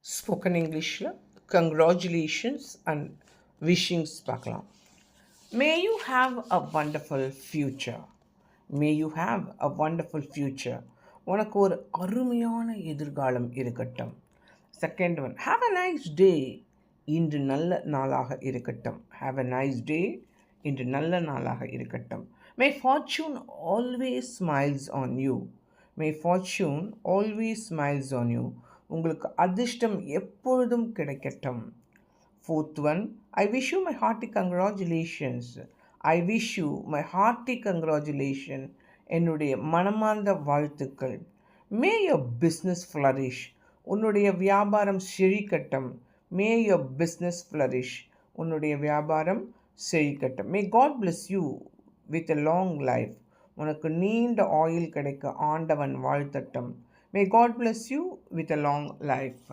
Spoken இங்கிலீஷில் congratulations and விஷிங்ஸ் பார்க்கலாம். May you have a wonderful future. May you have a wonderful future. உனக்கு ஒரு அருமையான எதிர்காலம் இருக்கட்டும். Second one, have a nice day. இன்று நல்ல நாளாக இருக்கட்டும். Have a nice day. இன்று நல்ல நாளாக இருக்கட்டும். May fortune always smiles on you. May fortune always smiles on you. உங்களுக்கு அதிர்ஷ்டம் எப்பொழுதும் கிடைக்கட்டும். Fourth one, I wish you my hearty congratulations. I wish you my hearty congratulation. என்னுடைய மனமார்ந்த வாழ்த்துக்கள். May your business flourish. உன்னுடைய வியாபாரம் செழிக்கட்டும். May your business flourish. உன்னுடைய வியாபாரம் செழிக்கட்டும். May God bless you with a long life. உனக்கு நீண்ட ஆயுள் கிடைக்க ஆண்டவன் வாழ்த்தட்டும். May God bless you with a long life.